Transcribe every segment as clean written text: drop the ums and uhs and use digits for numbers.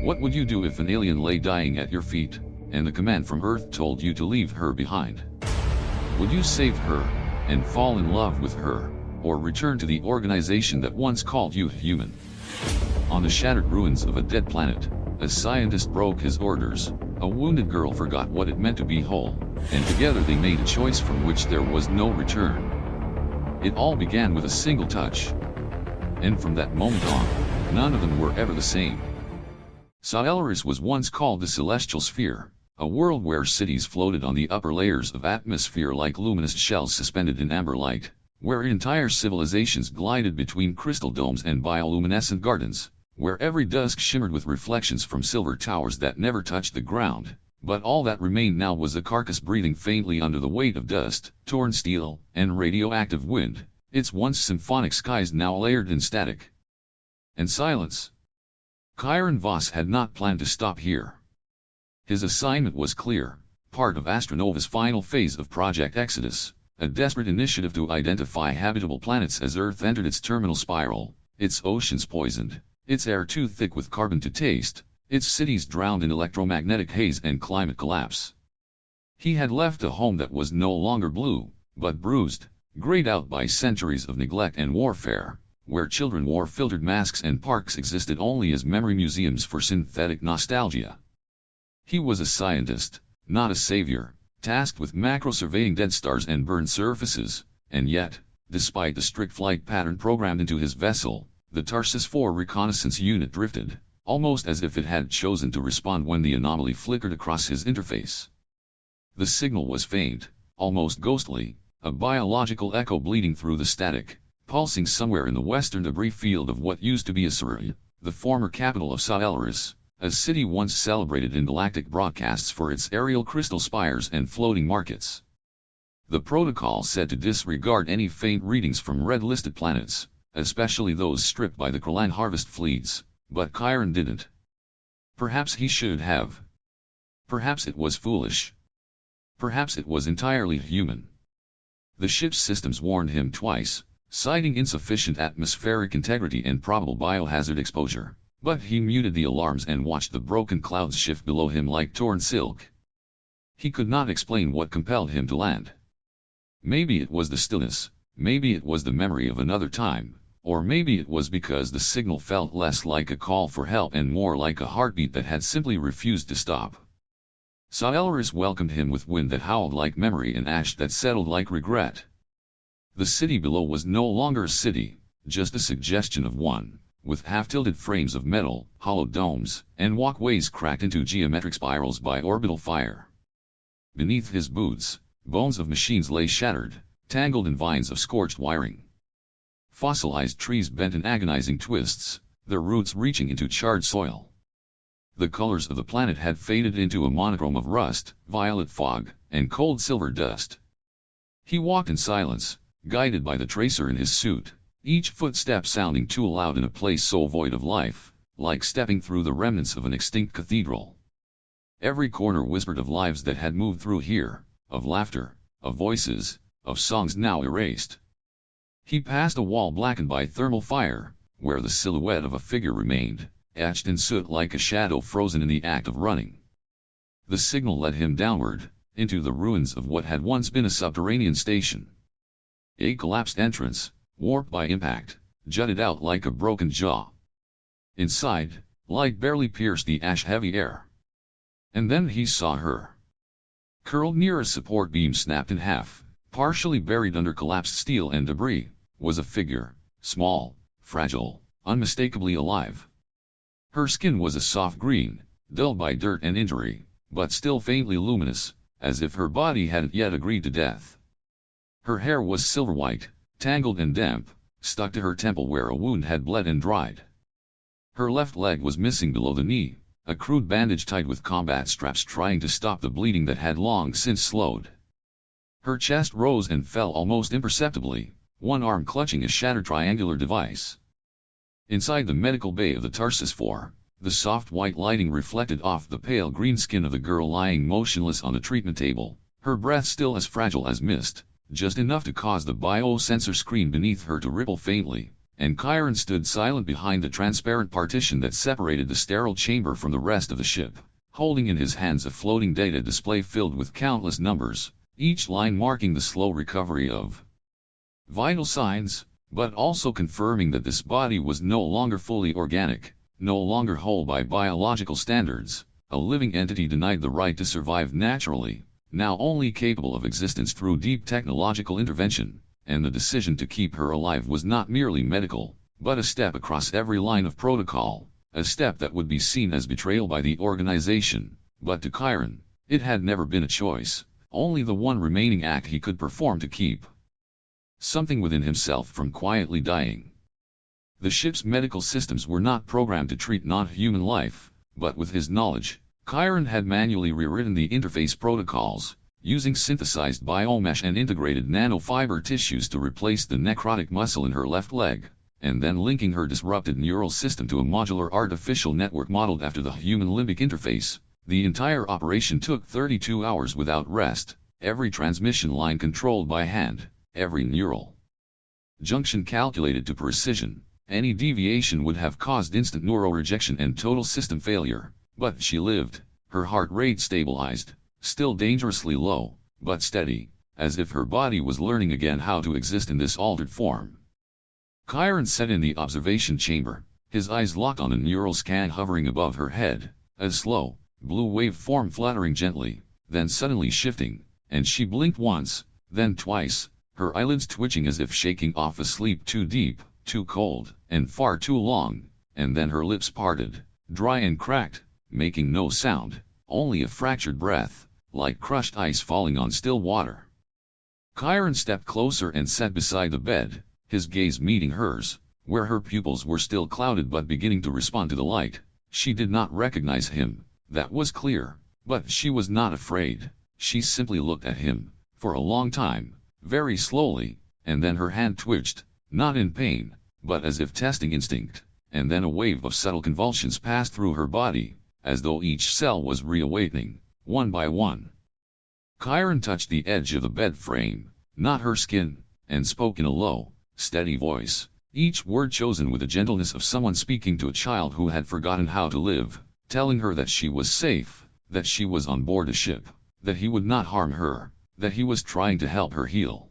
What would you do if an alien lay dying at your feet, and the command from Earth told you to leave her behind? Would you save her, and fall in love with her, or return to the organization that once called you human? On the shattered ruins of a dead planet, a scientist broke his orders. A wounded girl forgot what it meant to be whole, and together they made a choice from which there was no return. It all began with a single touch. And from that moment on, none of them were ever the same. Caeliris was once called the Celestial Sphere, a world where cities floated on the upper layers of atmosphere like luminous shells suspended in amber light, where entire civilizations glided between crystal domes and bioluminescent gardens, where every dusk shimmered with reflections from silver towers that never touched the ground, but all that remained now was a carcass breathing faintly under the weight of dust, torn steel, and radioactive wind, its once symphonic skies now layered in static and silence. Keiran Voss had not planned to stop here. His assignment was clear, part of AstraNova's final phase of Project Exodus, a desperate initiative to identify habitable planets as Earth entered its terminal spiral, its oceans poisoned, its air too thick with carbon to taste, its cities drowned in electromagnetic haze and climate collapse. He had left a home that was no longer blue, but bruised, grayed out by centuries of neglect and warfare, where children wore filtered masks and parks existed only as memory museums for synthetic nostalgia. He was a scientist, not a savior, tasked with macro-surveying dead stars and burned surfaces, and yet, despite the strict flight pattern programmed into his vessel, the Tarsus 4 reconnaissance unit drifted, almost as if it had chosen to respond when the anomaly flickered across his interface. The signal was faint, almost ghostly, a biological echo bleeding through the static, pulsing somewhere in the western debris field of what used to be Asura, the former capital of Caeliris, a city once celebrated in galactic broadcasts for its aerial crystal spires and floating markets. The protocol said to disregard any faint readings from red-listed planets, especially those stripped by the Keiran harvest fleets, but Keiran didn't. Perhaps he should have. Perhaps it was foolish. Perhaps it was entirely human. The ship's systems warned him twice, citing insufficient atmospheric integrity and probable biohazard exposure, but he muted the alarms and watched the broken clouds shift below him like torn silk. He could not explain what compelled him to land. Maybe it was the stillness, maybe it was the memory of another time, or maybe it was because the signal felt less like a call for help and more like a heartbeat that had simply refused to stop. Caeliris welcomed him with wind that howled like memory and ash that settled like regret. The city below was no longer a city, just a suggestion of one, with half-tilted frames of metal, hollow domes, and walkways cracked into geometric spirals by orbital fire. Beneath his boots, bones of machines lay shattered, tangled in vines of scorched wiring. Fossilized trees bent in agonizing twists, their roots reaching into charred soil. The colors of the planet had faded into a monochrome of rust, violet fog, and cold silver dust. He walked in silence, guided by the tracer in his suit, each footstep sounding too loud in a place so void of life, like stepping through the remnants of an extinct cathedral. Every corner whispered of lives that had moved through here, of laughter, of voices, of songs now erased. He passed a wall blackened by thermal fire, where the silhouette of a figure remained, etched in soot like a shadow frozen in the act of running. The signal led him downward, into the ruins of what had once been a subterranean station. A collapsed entrance, warped by impact, jutted out like a broken jaw. Inside, light barely pierced the ash-heavy air. And then he saw her. Curled near a support beam snapped in half, partially buried under collapsed steel and debris, was a figure, small, fragile, unmistakably alive. Her skin was a soft green, dulled by dirt and injury, but still faintly luminous, as if her body hadn't yet agreed to death. Her hair was silver-white, tangled and damp, stuck to her temple where a wound had bled and dried. Her left leg was missing below the knee, a crude bandage tied with combat straps trying to stop the bleeding that had long since slowed. Her chest rose and fell almost imperceptibly, one arm clutching a shattered triangular device. Inside the medical bay of the Tarsus 4, the soft white lighting reflected off the pale green skin of the girl lying motionless on the treatment table, her breath still as fragile as mist, just enough to cause the biosensor screen beneath her to ripple faintly, and Keiran stood silent behind the transparent partition that separated the sterile chamber from the rest of the ship, holding in his hands a floating data display filled with countless numbers, each line marking the slow recovery of vital signs, but also confirming that this body was no longer fully organic, no longer whole by biological standards, a living entity denied the right to survive naturally, now only capable of existence through deep technological intervention, and the decision to keep her alive was not merely medical, but a step across every line of protocol, a step that would be seen as betrayal by the organization, but to Keiran, it had never been a choice, only the one remaining act he could perform to keep something within himself from quietly dying. The ship's medical systems were not programmed to treat non-human life, but with his knowledge, Keiran had manually rewritten the interface protocols, using synthesized biomesh and integrated nanofiber tissues to replace the necrotic muscle in her left leg, and then linking her disrupted neural system to a modular artificial network modeled after the human limbic interface. The entire operation took 32 hours without rest, every transmission line controlled by hand, every neural junction calculated to precision. Any deviation would have caused instant neurorejection and total system failure, but she lived, her heart rate stabilized, still dangerously low, but steady, as if her body was learning again how to exist in this altered form. Keiran sat in the observation chamber, his eyes locked on a neural scan hovering above her head, a slow, blue wave form fluttering gently, then suddenly shifting, and she blinked once, then twice, her eyelids twitching as if shaking off a sleep too deep, too cold, and far too long, and then her lips parted, dry and cracked, making no sound, only a fractured breath, like crushed ice falling on still water. Keiran stepped closer and sat beside the bed, his gaze meeting hers, where her pupils were still clouded but beginning to respond to the light. She did not recognize him, that was clear, but she was not afraid. She simply looked at him, for a long time, very slowly, and then her hand twitched, not in pain, but as if testing instinct, and then a wave of subtle convulsions passed through her body, as though each cell was reawakening, one by one. Keiran touched the edge of the bed frame, not her skin, and spoke in a low, steady voice, each word chosen with the gentleness of someone speaking to a child who had forgotten how to live, telling her that she was safe, that she was on board a ship, that he would not harm her, that he was trying to help her heal.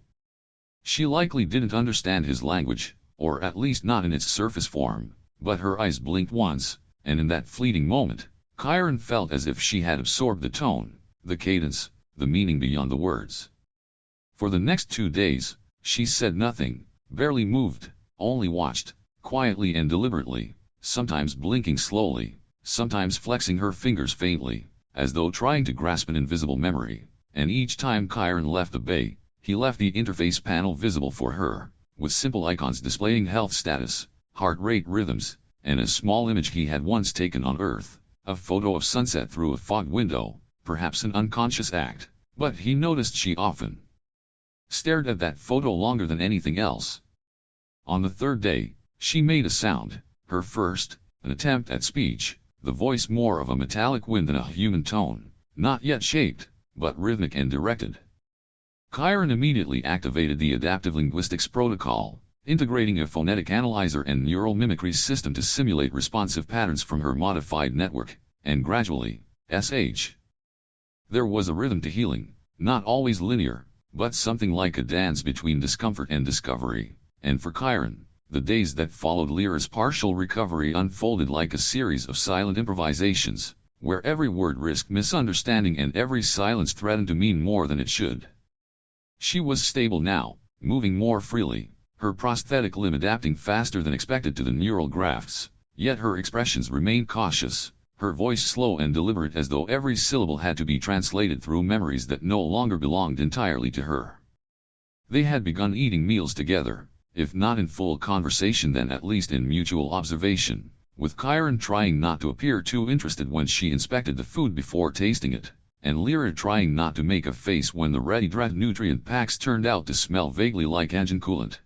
She likely didn't understand his language, or at least not in its surface form, but her eyes blinked once, and in that fleeting moment, Keiran felt as if she had absorbed the tone, the cadence, the meaning beyond the words. For the next 2 days, she said nothing, barely moved, only watched, quietly and deliberately, sometimes blinking slowly, sometimes flexing her fingers faintly, as though trying to grasp an invisible memory, and each time Keiran left the bay, he left the interface panel visible for her, with simple icons displaying health status, heart rate rhythms, and a small image he had once taken on Earth, a photo of sunset through a fog window, perhaps an unconscious act, but he noticed she often stared at that photo longer than anything else. On the 3rd day, she made a sound, her first, an attempt at speech, the voice more of a metallic wind than a human tone, not yet shaped, but rhythmic and directed. Keiran immediately activated the adaptive linguistics protocol, integrating a phonetic analyzer and neural mimicry system to simulate responsive patterns from her modified network, and gradually, there was a rhythm to healing, not always linear, but something like a dance between discomfort and discovery, and for Keiran, the days that followed Lira's partial recovery unfolded like a series of silent improvisations, where every word risked misunderstanding and every silence threatened to mean more than it should. She was stable now, moving more freely, her prosthetic limb adapting faster than expected to the neural grafts, yet her expressions remained cautious, her voice slow and deliberate as though every syllable had to be translated through memories that no longer belonged entirely to her. They had begun eating meals together, if not in full conversation then at least in mutual observation, with Keiran trying not to appear too interested when she inspected the food before tasting it, and Lira trying not to make a face when the ready-dried nutrient packs turned out to smell vaguely like engine coolant.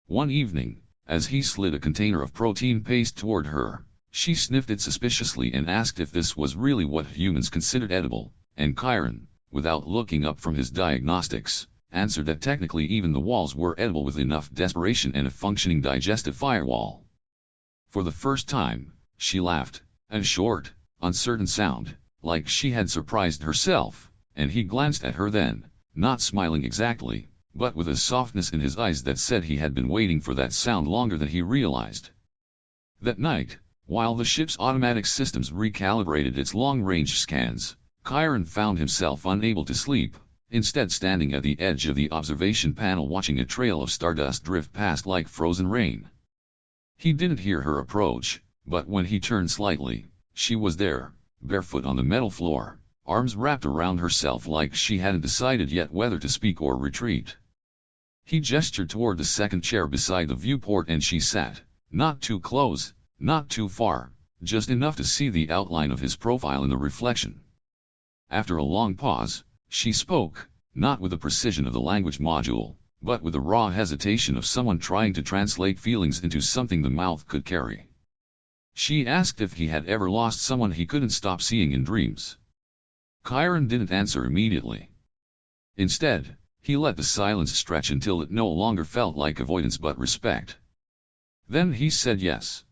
One evening, as he slid a container of protein paste toward her, she sniffed it suspiciously and asked if this was really what humans considered edible, and Keiran, without looking up from his diagnostics, answered that technically even the walls were edible with enough desperation and a functioning digestive firewall. For the first time, she laughed, a short, uncertain sound, like she had surprised herself, and he glanced at her then, not smiling exactly, but with a softness in his eyes that said he had been waiting for that sound longer than he realized. That night, while the ship's automatic systems recalibrated its long-range scans, Keiran found himself unable to sleep, instead standing at the edge of the observation panel watching a trail of stardust drift past like frozen rain. He didn't hear her approach, but when he turned slightly, she was there, barefoot on the metal floor, arms wrapped around herself like she hadn't decided yet whether to speak or retreat. He gestured toward the second chair beside the viewport and she sat, not too close, not too far, just enough to see the outline of his profile in the reflection. After a long pause, she spoke, not with the precision of the language module, but with the raw hesitation of someone trying to translate feelings into something the mouth could carry. She asked if he had ever lost someone he couldn't stop seeing in dreams. Keiran didn't answer immediately. Instead, he let the silence stretch until it no longer felt like avoidance but respect. Then he said yes.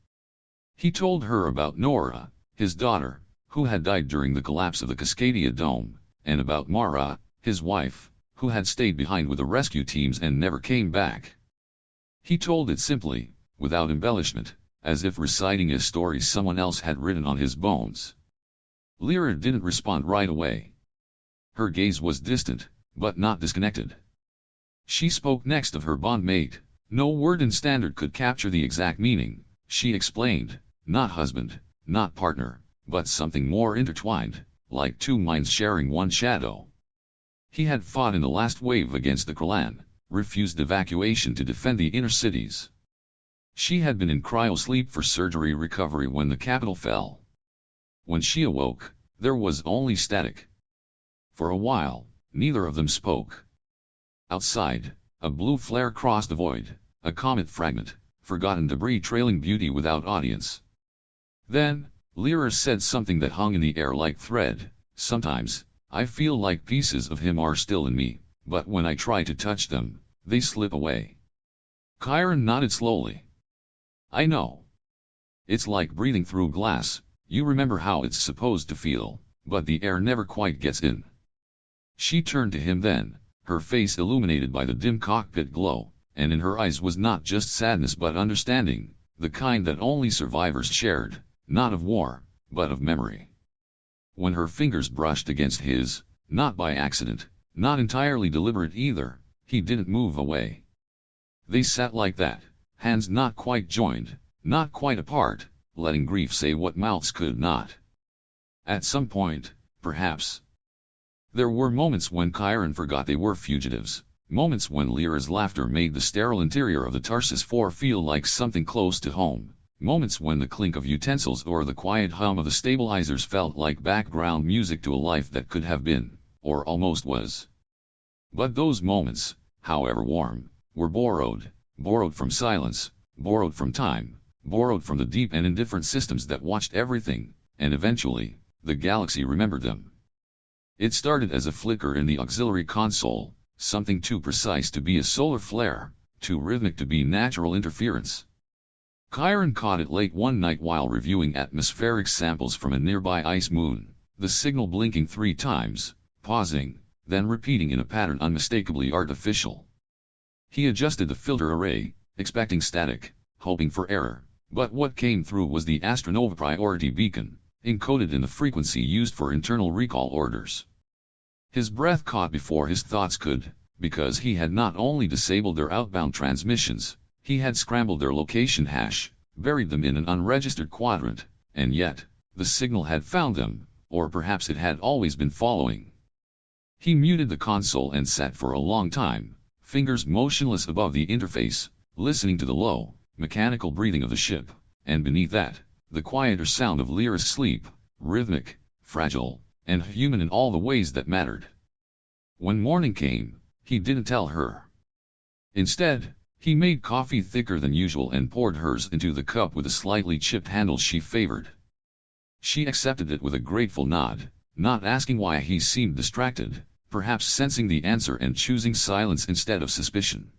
He told her about Nora, his daughter, who had died during the collapse of the Cascadia Dome, and about Mara, his wife, who had stayed behind with the rescue teams and never came back. He told it simply, without embellishment, as if reciting a story someone else had written on his bones. Lira didn't respond right away. Her gaze was distant, but not disconnected. She spoke next of her bondmate. No word in standard could capture the exact meaning, she explained, not husband, not partner, but something more intertwined, like two minds sharing one shadow. He had fought in the last wave against the Krallan, refused evacuation to defend the inner cities. She had been in cryosleep for surgery recovery when the capital fell. When she awoke, there was only static. For a while, neither of them spoke. Outside, a blue flare crossed the void, a comet fragment, forgotten debris trailing beauty without audience. Then, Lira said something that hung in the air like thread. Sometimes, I feel like pieces of him are still in me, but when I try to touch them, they slip away. Keiran nodded slowly. I know. It's like breathing through glass, you remember how it's supposed to feel, but the air never quite gets in. She turned to him then, her face illuminated by the dim cockpit glow, and in her eyes was not just sadness but understanding, the kind that only survivors shared, not of war, but of memory. When her fingers brushed against his, not by accident, not entirely deliberate either, he didn't move away. They sat like that, hands not quite joined, not quite apart, letting grief say what mouths could not. At some point, perhaps. There were moments when Keiran forgot they were fugitives, moments when Lira's laughter made the sterile interior of the Tarsus 4 feel like something close to home, moments when the clink of utensils or the quiet hum of the stabilizers felt like background music to a life that could have been, or almost was. But those moments, however warm, were borrowed from silence, borrowed from time, borrowed from the deep and indifferent systems that watched everything, and eventually, the galaxy remembered them. It started as a flicker in the auxiliary console, something too precise to be a solar flare, too rhythmic to be natural interference. Keiran caught it late one night while reviewing atmospheric samples from a nearby ice moon, the signal blinking 3 times, pausing, then repeating in a pattern unmistakably artificial. He adjusted the filter array, expecting static, hoping for error, but what came through was the AstraNova priority beacon, encoded in the frequency used for internal recall orders. His breath caught before his thoughts could, because he had not only disabled their outbound transmissions, he had scrambled their location hash, buried them in an unregistered quadrant, and yet, the signal had found them, or perhaps it had always been following. He muted the console and sat for a long time, fingers motionless above the interface, listening to the low, mechanical breathing of the ship, and beneath that, the quieter sound of Lira's sleep, rhythmic, fragile, and human in all the ways that mattered. When morning came, he didn't tell her. Instead, he made coffee thicker than usual and poured hers into the cup with a slightly chipped handle she favored. She accepted it with a grateful nod, not asking why he seemed distracted, perhaps sensing the answer and choosing silence instead of suspicion.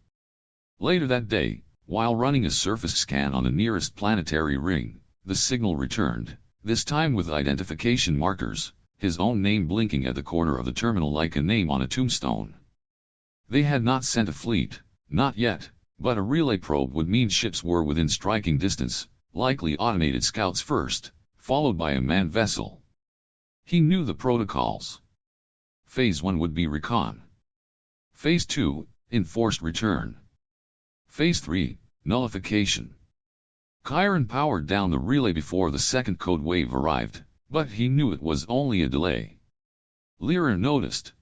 Later that day, while running a surface scan on the nearest planetary ring, the signal returned, this time with identification markers, his own name blinking at the corner of the terminal like a name on a tombstone. They had not sent a fleet, not yet, but a relay probe would mean ships were within striking distance, likely automated scouts first, followed by a manned vessel. He knew the protocols. Phase 1 would be recon. Phase 2, enforced return. Phase 3, nullification. Keiran powered down the relay before the second code wave arrived, but he knew it was only a delay. Lira noticed.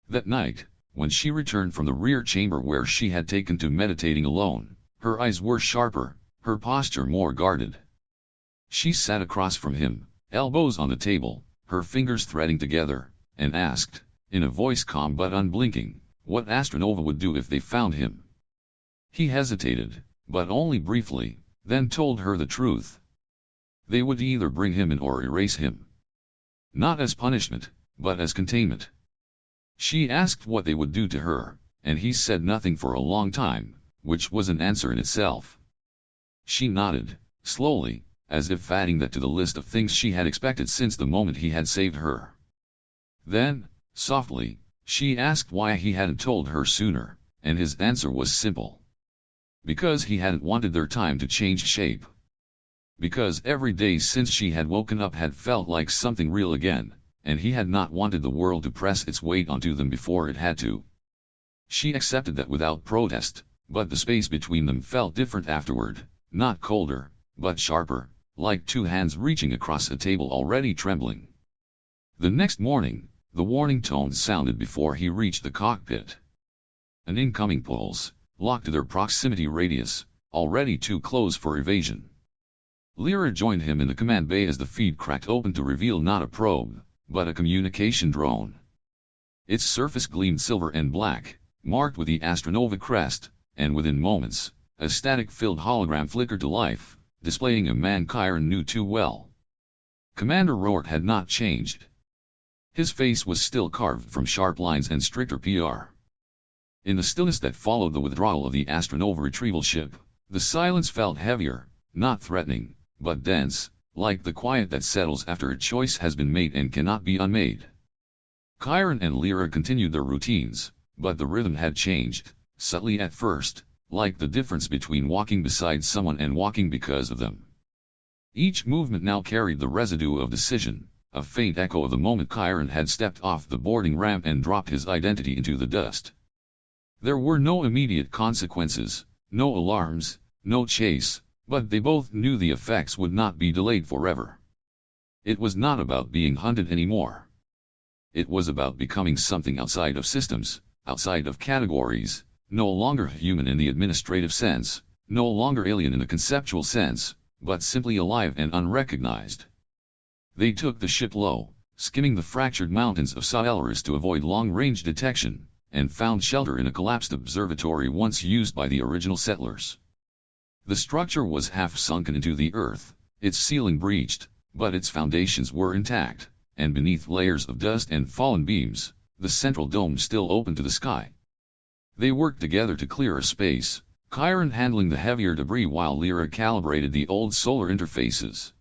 That night, when she returned from the rear chamber where she had taken to meditating alone, her eyes were sharper, her posture more guarded. She sat across from him, elbows on the table, her fingers threading together, and asked, in a voice calm but unblinking, what AstraNova would do if they found him. He hesitated, but only briefly, then told her the truth. They would either bring him in or erase him. Not as punishment, but as containment. She asked what they would do to her, and he said nothing for a long time, which was an answer in itself. She nodded, slowly, as if adding that to the list of things she had expected since the moment he had saved her. Then, softly, she asked why he hadn't told her sooner, and his answer was simple. Because he hadn't wanted their time to change shape. Because every day since she had woken up had felt like something real again, and he had not wanted the world to press its weight onto them before it had to. She accepted that without protest, but the space between them felt different afterward, not colder, but sharper, like two hands reaching across a table already trembling. The next morning, the warning tones sounded before he reached the cockpit. An incoming pulse, locked to their proximity radius, already too close for evasion. Lira joined him in the command bay as the feed cracked open to reveal not a probe, but a communication drone. Its surface gleamed silver and black, marked with the AstraNova crest, and within moments, a static-filled hologram flickered to life, displaying a man Keiran knew too well. Commander Roart had not changed. His face was still carved from sharp lines and stricter PR. In the stillness that followed the withdrawal of the AstraNova retrieval ship, the silence felt heavier, not threatening, but dense, like the quiet that settles after a choice has been made and cannot be unmade. Keiran and Lira continued their routines, but the rhythm had changed, subtly at first, like the difference between walking beside someone and walking because of them. Each movement now carried the residue of decision, a faint echo of the moment Keiran had stepped off the boarding ramp and dropped his identity into the dust. There were no immediate consequences, no alarms, no chase, but they both knew the effects would not be delayed forever. It was not about being hunted anymore. It was about becoming something outside of systems, outside of categories, no longer human in the administrative sense, no longer alien in the conceptual sense, but simply alive and unrecognized. They took the ship low, skimming the fractured mountains of Caeliris to avoid long-range detection, and found shelter in a collapsed observatory once used by the original settlers. The structure was half sunken into the earth, its ceiling breached, but its foundations were intact, and beneath layers of dust and fallen beams, the central dome still open to the sky. They worked together to clear a space, Keiran handling the heavier debris while Lira calibrated the old solar interfaces.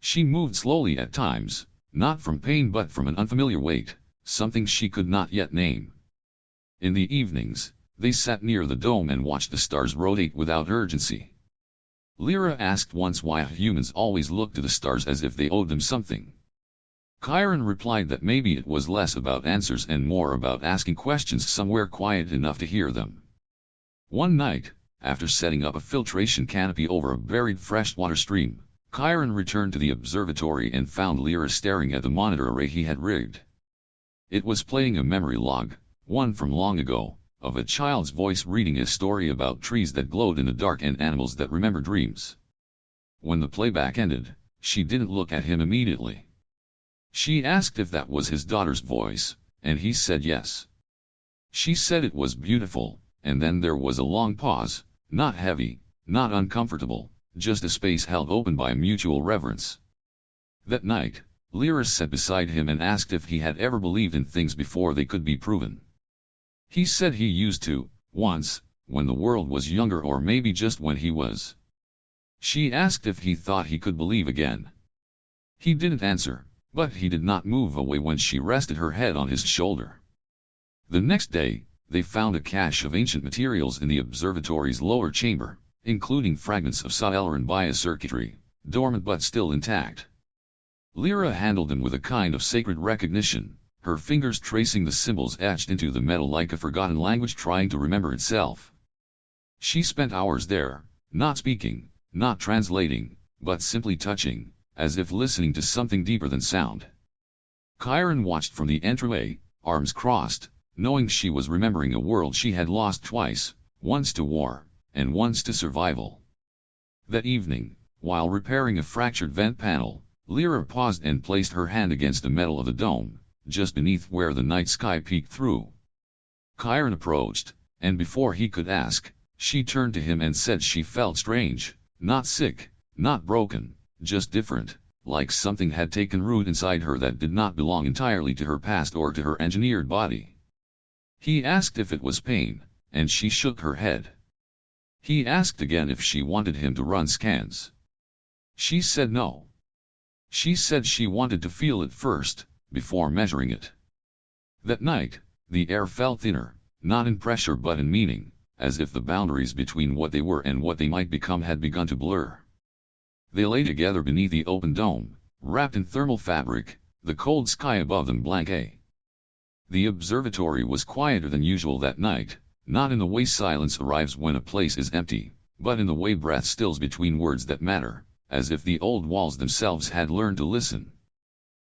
She moved slowly at times, not from pain but from an unfamiliar weight, something she could not yet name. In the evenings, they sat near the dome and watched the stars rotate without urgency. Lira asked once why humans always looked to the stars as if they owed them something. Keiran replied that maybe it was less about answers and more about asking questions somewhere quiet enough to hear them. One night, after setting up a filtration canopy over a buried freshwater stream, Keiran returned to the observatory and found Lira staring at the monitor array he had rigged. It was playing a memory log, one from long ago, of a child's voice reading a story about trees that glowed in the dark and animals that remember dreams. When the playback ended, she didn't look at him immediately. She asked if that was his daughter's voice, and he said yes. She said it was beautiful, and then there was a long pause, not heavy, not uncomfortable, just a space held open by mutual reverence. That night, Lira sat beside him and asked if he had ever believed in things before they could be proven. He said he used to, once, when the world was younger or maybe just when he was. She asked if he thought he could believe again. He didn't answer, but he did not move away when she rested her head on his shoulder. The next day, they found a cache of ancient materials in the observatory's lower chamber, including fragments of Caeliran biocircuitry, dormant but still intact. Lira handled them with a kind of sacred recognition, her fingers tracing the symbols etched into the metal like a forgotten language trying to remember itself. She spent hours there, not speaking, not translating, but simply touching, as if listening to something deeper than sound. Keiran watched from the entryway, arms crossed, knowing she was remembering a world she had lost twice, once to war, and once to survival. That evening, while repairing a fractured vent panel, Lira paused and placed her hand against the metal of the dome, just beneath where the night sky peeked through. Keiran approached, and before he could ask, she turned to him and said she felt strange, not sick, not broken, just different, like something had taken root inside her that did not belong entirely to her past or to her engineered body. He asked if it was pain, and she shook her head. He asked again if she wanted him to run scans. She said no. She said she wanted to feel it first, before measuring it. That night, the air felt thinner, not in pressure but in meaning, as if the boundaries between what they were and what they might become had begun to blur. They lay together beneath the open dome, wrapped in thermal fabric, the cold sky above them blank. The observatory was quieter than usual that night, not in the way silence arrives when a place is empty, but in the way breath stills between words that matter, as if the old walls themselves had learned to listen.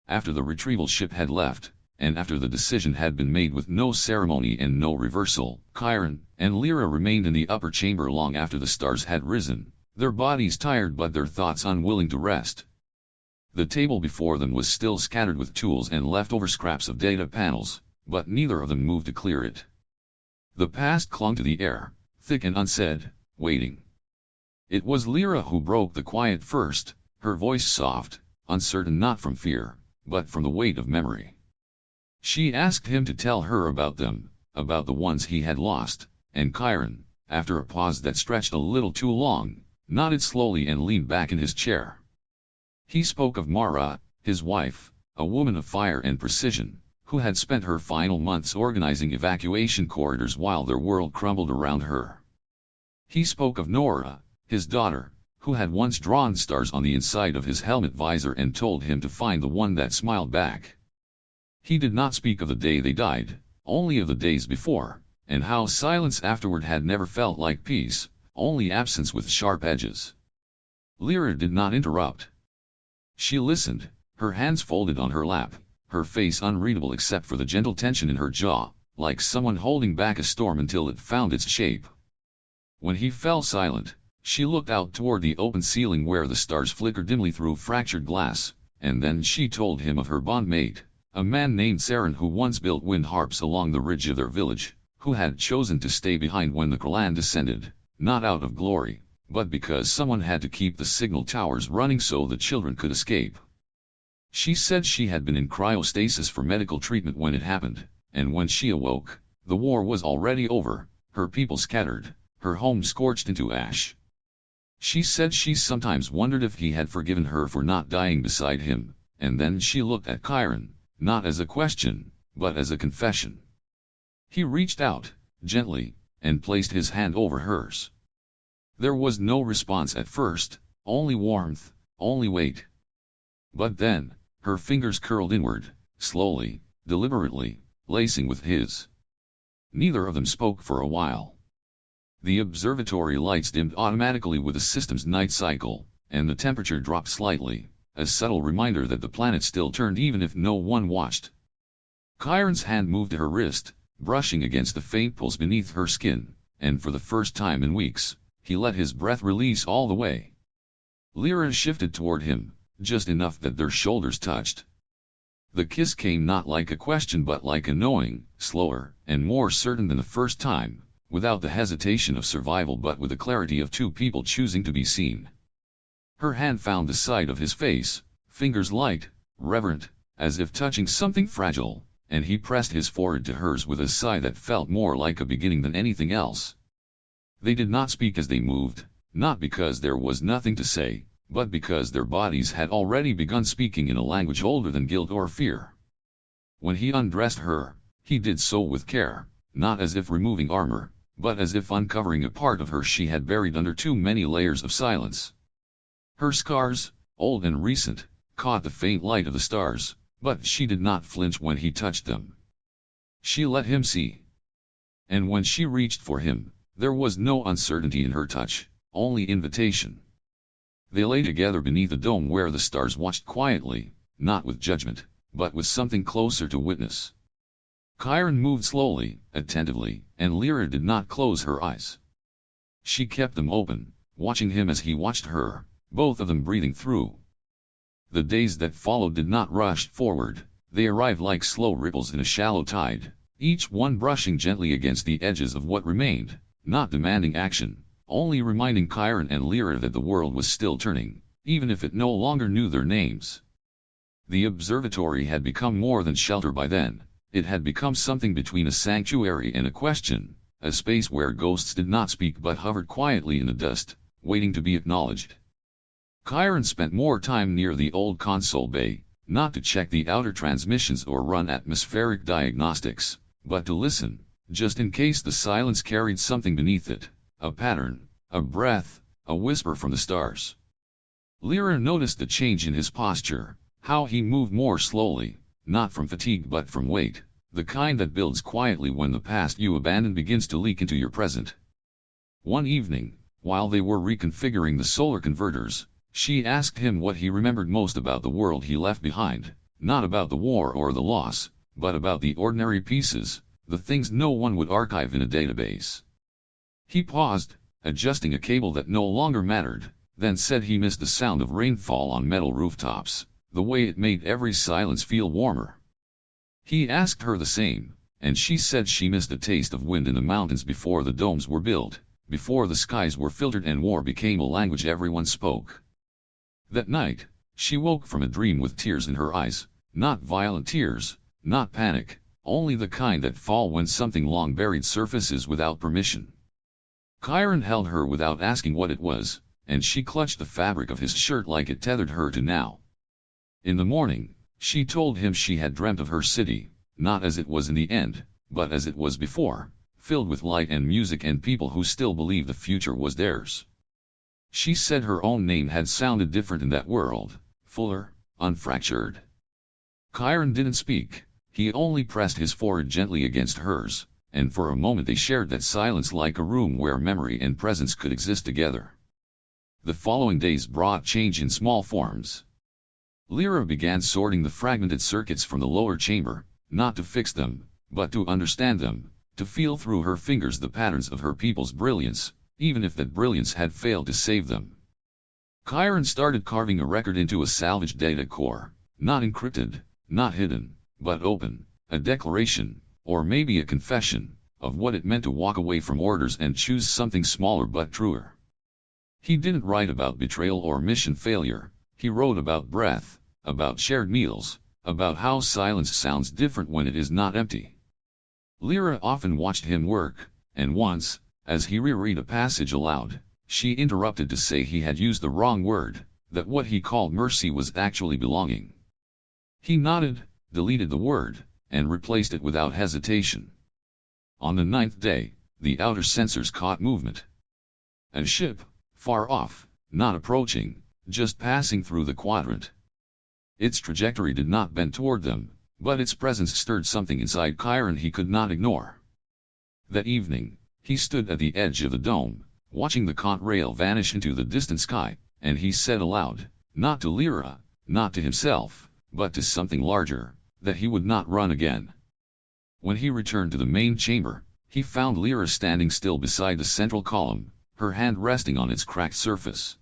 After the retrieval ship had left, and after the decision had been made with no ceremony and no reversal, Keiran and Lira remained in the upper chamber long after the stars had risen, their bodies tired but their thoughts unwilling to rest. The table before them was still scattered with tools and leftover scraps of data panels, but neither of them moved to clear it. The past clung to the air, thick and unsaid, waiting. It was Lira who broke the quiet first, her voice soft, uncertain not from fear, but from the weight of memory. She asked him to tell her about them, about the ones he had lost, and Keiran, after a pause that stretched a little too long, nodded slowly and leaned back in his chair. He spoke of Mara, his wife, a woman of fire and precision, who had spent her final months organizing evacuation corridors while their world crumbled around her. He spoke of Nora, his daughter, who had once drawn stars on the inside of his helmet visor and told him to find the one that smiled back. He did not speak of the day they died, only of the days before, and how silence afterward had never felt like peace, only absence with sharp edges. Lira did not interrupt. She listened, her hands folded on her lap, her face unreadable except for the gentle tension in her jaw, like someone holding back a storm until it found its shape. When he fell silent, she looked out toward the open ceiling where the stars flickered dimly through fractured glass, and then she told him of her bondmate, a man named Saren who once built wind harps along the ridge of their village, who had chosen to stay behind when the clan descended, not out of glory, but because someone had to keep the signal towers running so the children could escape. She said she had been in cryostasis for medical treatment when it happened, and when she awoke, the war was already over, her people scattered, her home scorched into ash. She said she sometimes wondered if he had forgiven her for not dying beside him, and then she looked at Keiran, not as a question, but as a confession. He reached out, gently, and placed his hand over hers. There was no response at first, only warmth, only weight. But then, her fingers curled inward, slowly, deliberately, lacing with his. Neither of them spoke for a while. The observatory lights dimmed automatically with the system's night cycle, and the temperature dropped slightly, a subtle reminder that the planet still turned even if no one watched. Keiran's hand moved to her wrist, brushing against the faint pulse beneath her skin, and for the first time in weeks, he let his breath release all the way. Lira shifted toward him, just enough that their shoulders touched. The kiss came not like a question but like a knowing, slower, and more certain than the first time, without the hesitation of survival but with the clarity of two people choosing to be seen. Her hand found the side of his face, fingers light, reverent, as if touching something fragile, and he pressed his forehead to hers with a sigh that felt more like a beginning than anything else. They did not speak as they moved, not because there was nothing to say, but because their bodies had already begun speaking in a language older than guilt or fear. When he undressed her, he did so with care, not as if removing armor, but as if uncovering a part of her she had buried under too many layers of silence. Her scars, old and recent, caught the faint light of the stars, but she did not flinch when he touched them. She let him see. And when she reached for him, there was no uncertainty in her touch, only invitation. They lay together beneath a dome where the stars watched quietly, not with judgment, but with something closer to witness. Keiran moved slowly, attentively, and Lira did not close her eyes. She kept them open, watching him as he watched her, both of them breathing through. The days that followed did not rush forward, they arrived like slow ripples in a shallow tide, each one brushing gently against the edges of what remained, not demanding action, only reminding Keiran and Lira that the world was still turning, even if it no longer knew their names. The observatory had become more than shelter by then, it had become something between a sanctuary and a question, a space where ghosts did not speak but hovered quietly in the dust, waiting to be acknowledged. Keiran spent more time near the old console bay, not to check the outer transmissions or run atmospheric diagnostics, but to listen, just in case the silence carried something beneath it, a pattern, a breath, a whisper from the stars. Lira noticed the change in his posture, how he moved more slowly, not from fatigue but from weight, the kind that builds quietly when the past you abandoned begins to leak into your present. One evening, while they were reconfiguring the solar converters, she asked him what he remembered most about the world he left behind, not about the war or the loss, but about the ordinary pieces, the things no one would archive in a database. He paused, adjusting a cable that no longer mattered, then said he missed the sound of rainfall on metal rooftops, the way it made every silence feel warmer. He asked her the same, and she said she missed the taste of wind in the mountains before the domes were built, before the skies were filtered and war became a language everyone spoke. That night, she woke from a dream with tears in her eyes, not violent tears, not panic, only the kind that fall when something long buried surfaces without permission. Keiran held her without asking what it was, and she clutched the fabric of his shirt like it tethered her to now. In the morning, she told him she had dreamt of her city, not as it was in the end, but as it was before, filled with light and music and people who still believed the future was theirs. She said her own name had sounded different in that world, fuller, unfractured. Keiran didn't speak, he only pressed his forehead gently against hers, and for a moment they shared that silence like a room where memory and presence could exist together. The following days brought change in small forms. Lira began sorting the fragmented circuits from the lower chamber, not to fix them, but to understand them, to feel through her fingers the patterns of her people's brilliance, even if that brilliance had failed to save them. Keiran started carving a record into a salvaged data core, not encrypted, not hidden, but open, a declaration, or maybe a confession, of what it meant to walk away from orders and choose something smaller but truer. He didn't write about betrayal or mission failure, he wrote about breath, about shared meals, about how silence sounds different when it is not empty. Lira often watched him work, and once, as he reread a passage aloud, she interrupted to say he had used the wrong word, that what he called mercy was actually belonging. He nodded, deleted the word, and replaced it without hesitation. On the 9th day, the outer sensors caught movement. A ship, far off, not approaching, just passing through the quadrant. Its trajectory did not bend toward them, but its presence stirred something inside Keiran he could not ignore. That evening, he stood at the edge of the dome, watching the contrail vanish into the distant sky, and he said aloud, not to Lira, not to himself, but to something larger, that he would not run again. When he returned to the main chamber, he found Lira standing still beside the central column, her hand resting on its cracked surface.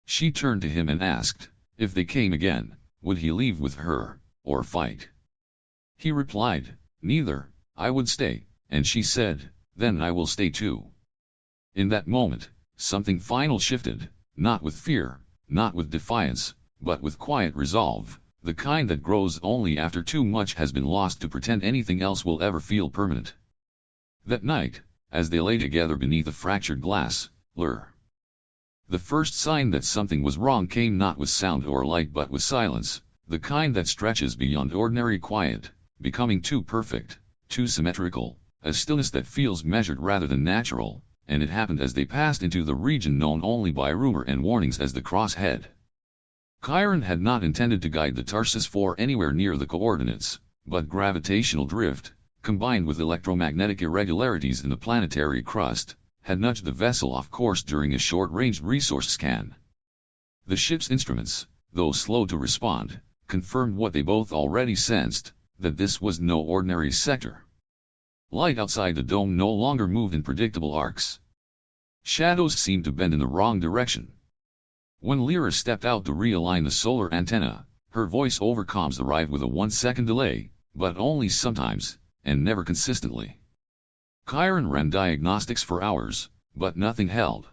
She turned to him and asked, if they came again, would he leave with her, or fight? He replied, neither, I would stay, and she said, then I will stay too. In that moment, something final shifted, not with fear, not with defiance, but with quiet resolve. the kind that grows only after too much has been lost to pretend anything else will ever feel permanent. That night, as they lay together beneath the fractured glass, the first sign that something was wrong came not with sound or light but with silence, the kind that stretches beyond ordinary quiet, becoming too perfect, too symmetrical, a stillness that feels measured rather than natural, and it happened as they passed into the region known only by rumor and warnings as the Crosshead. Keiran had not intended to guide the Tarsus for anywhere near the coordinates, but gravitational drift, combined with electromagnetic irregularities in the planetary crust, had nudged the vessel off course during a short-range resource scan. The ship's instruments, though slow to respond, confirmed what they both already sensed, that this was no ordinary sector. Light outside the dome no longer moved in predictable arcs. Shadows seemed to bend in the wrong direction. When Lira stepped out to realign the solar antenna, her voice over comms arrived with a 1-second delay, but only sometimes, and never consistently. Keiran ran diagnostics for hours, but nothing held.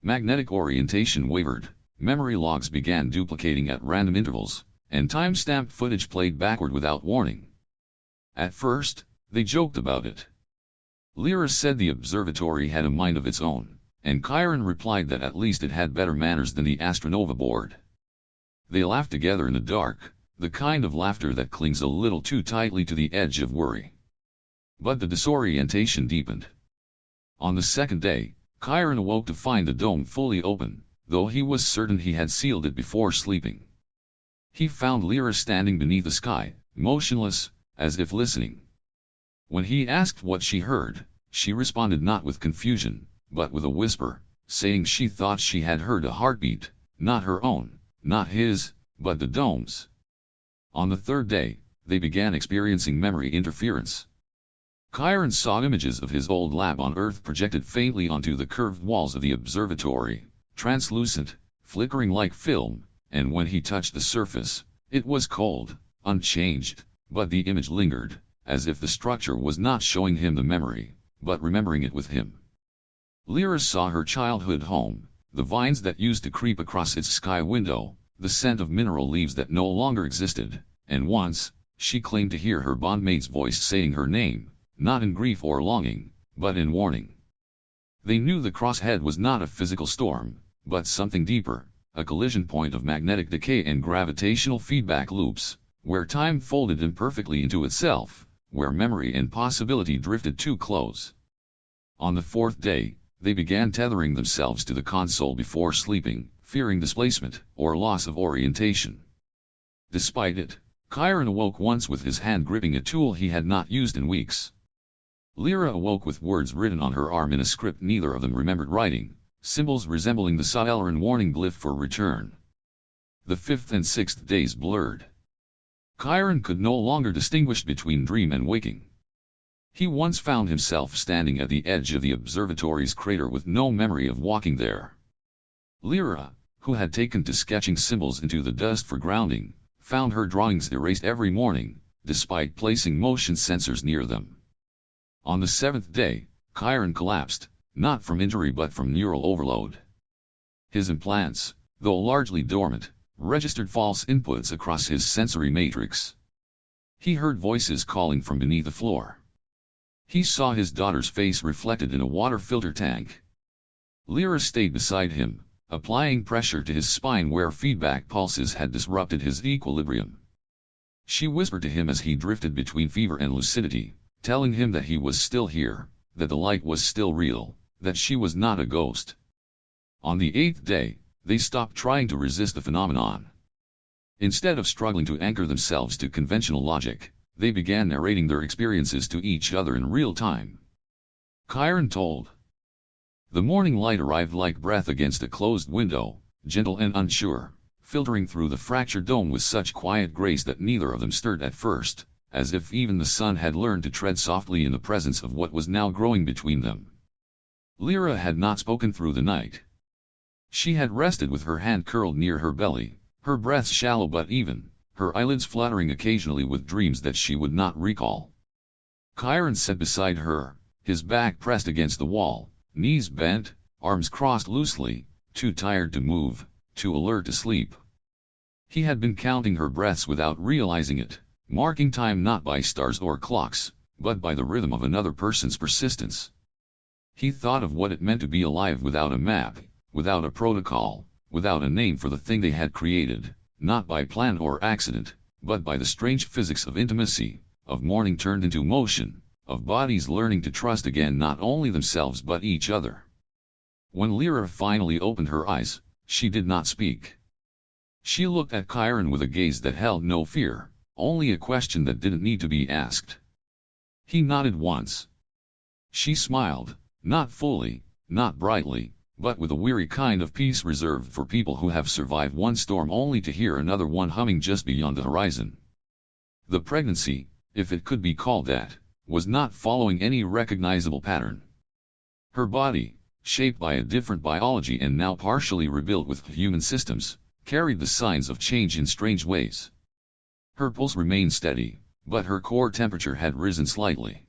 Magnetic orientation wavered, memory logs began duplicating at random intervals, and time-stamped footage played backward without warning. At first, they joked about it. Lira said the observatory had a mind of its own, and Keiran replied that at least it had better manners than the AstraNova board. They laughed together in the dark, the kind of laughter that clings a little too tightly to the edge of worry. But the disorientation deepened. On the second day, Keiran awoke to find the dome fully open, though he was certain he had sealed it before sleeping. He found Lira standing beneath the sky, motionless, as if listening. When he asked what she heard, she responded not with confusion, but with a whisper, saying she thought she had heard a heartbeat, not her own, not his, but the dome's. On the third day, they began experiencing memory interference. Keiran saw images of his old lab on Earth projected faintly onto the curved walls of the observatory, translucent, flickering like film, and when he touched the surface, it was cold, unchanged, but the image lingered, as if the structure was not showing him the memory, but remembering it with him. Lira saw her childhood home, the vines that used to creep across its sky window, the scent of mineral leaves that no longer existed, and once, she claimed to hear her bondmate's voice saying her name, not in grief or longing, but in warning. They knew the Crosshead was not a physical storm, but something deeper, a collision point of magnetic decay and gravitational feedback loops, where time folded imperfectly into itself, where memory and possibility drifted too close. On the fourth day, they began tethering themselves to the console before sleeping, fearing displacement, or loss of orientation. Despite it, Keiran awoke once with his hand gripping a tool he had not used in weeks. Lira awoke with words written on her arm in a script neither of them remembered writing, symbols resembling the Caeliris warning glyph for return. The fifth and sixth days blurred. Keiran could no longer distinguish between dream and waking. He once found himself standing at the edge of the observatory's crater with no memory of walking there. Lira, who had taken to sketching symbols into the dust for grounding, found her drawings erased every morning, despite placing motion sensors near them. On the seventh day, Keiran collapsed, not from injury but from neural overload. His implants, though largely dormant, registered false inputs across his sensory matrix. He heard voices calling from beneath the floor. He saw his daughter's face reflected in a water filter tank. Lira stayed beside him, applying pressure to his spine where feedback pulses had disrupted his equilibrium. She whispered to him as he drifted between fever and lucidity, telling him that he was still here, that the light was still real, that she was not a ghost. On the eighth day, they stopped trying to resist the phenomenon. Instead of struggling to anchor themselves to conventional logic, they began narrating their experiences to each other in real time. Keiran told. The morning light arrived like breath against a closed window, gentle and unsure, filtering through the fractured dome with such quiet grace that neither of them stirred at first, as if even the sun had learned to tread softly in the presence of what was now growing between them. Lira had not spoken through the night. She had rested with her hand curled near her belly, her breath shallow but even, her eyelids fluttering occasionally with dreams that she would not recall. Keiran sat beside her, his back pressed against the wall, knees bent, arms crossed loosely, too tired to move, too alert to sleep. He had been counting her breaths without realizing it, marking time not by stars or clocks, but by the rhythm of another person's persistence. He thought of what it meant to be alive without a map, without a protocol, without a name for the thing they had created, not by plan or accident, but by the strange physics of intimacy, of morning turned into motion, of bodies learning to trust again not only themselves but each other. When Lira finally opened her eyes, she did not speak. She looked at Keiran with a gaze that held no fear, only a question that didn't need to be asked. He nodded once. She smiled, not fully, not brightly, but with a weary kind of peace reserved for people who have survived one storm only to hear another one humming just beyond the horizon. The pregnancy, if it could be called that, was not following any recognizable pattern. Her body, shaped by a different biology and now partially rebuilt with human systems, carried the signs of change in strange ways. Her pulse remained steady, but her core temperature had risen slightly.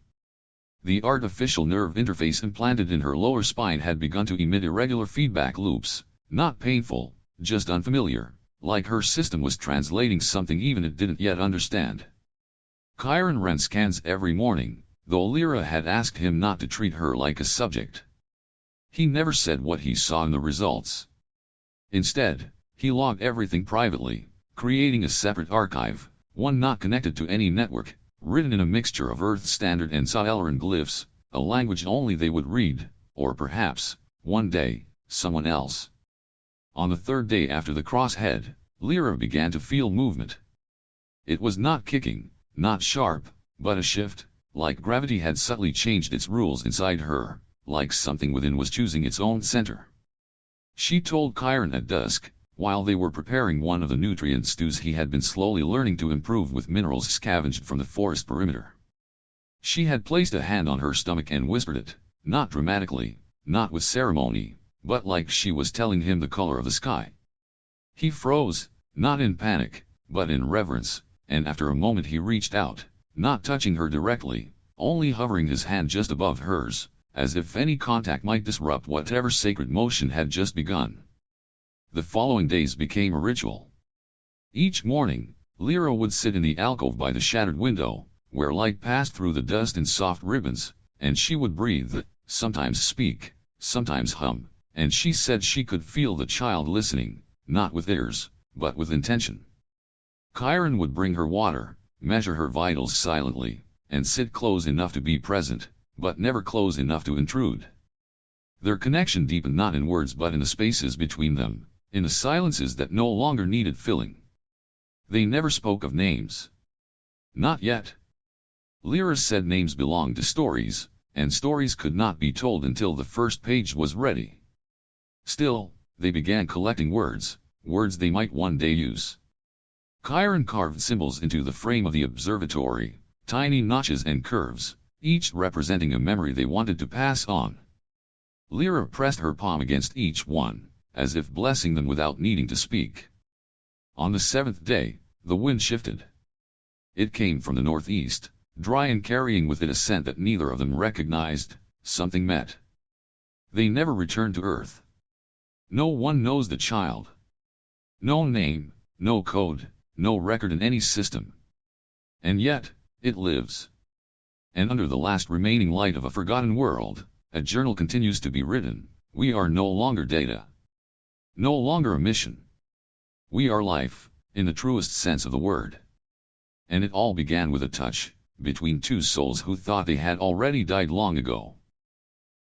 The artificial nerve interface implanted in her lower spine had begun to emit irregular feedback loops, not painful, just unfamiliar, like her system was translating something even it didn't yet understand. Keiran ran scans every morning, though Lira had asked him not to treat her like a subject. He never said what he saw in the results. Instead, he logged everything privately, creating a separate archive, one not connected to any network, written in a mixture of Earth Standard and Caeliran glyphs, a language only they would read, or perhaps, one day, someone else. On the third day after the crosshead, Lira began to feel movement. It was not kicking, not sharp, but a shift, like gravity had subtly changed its rules inside her, like something within was choosing its own center. She told Keiran at dusk, while they were preparing one of the nutrient stews he had been slowly learning to improve with minerals scavenged from the forest perimeter. She had placed a hand on her stomach and whispered it, not dramatically, not with ceremony, but like she was telling him the color of the sky. He froze, not in panic, but in reverence, and after a moment he reached out, not touching her directly, only hovering his hand just above hers, as if any contact might disrupt whatever sacred motion had just begun. The following days became a ritual. Each morning, Lira would sit in the alcove by the shattered window, where light passed through the dust in soft ribbons, and she would breathe, sometimes speak, sometimes hum, and she said she could feel the child listening, not with ears, but with intention. Keiran would bring her water, measure her vitals silently, and sit close enough to be present, but never close enough to intrude. Their connection deepened not in words but in the spaces between them, in the silences that no longer needed filling. They never spoke of names. Not yet. Lira said names belonged to stories, and stories could not be told until the first page was ready. Still, they began collecting words, words they might one day use. Keiran carved symbols into the frame of the observatory, tiny notches and curves, each representing a memory they wanted to pass on. Lira pressed her palm against each one, as if blessing them without needing to speak. On the seventh day, the wind shifted. It came from the northeast, dry and carrying with it a scent that neither of them recognized. Something met. They never returned to Earth. No one knows the child. No name, no code, no record in any system. And yet, it lives. And under the last remaining light of a forgotten world, a journal continues to be written. We are no longer data. No longer a mission. We are life, in the truest sense of the word. And it all began with a touch, between two souls who thought they had already died long ago.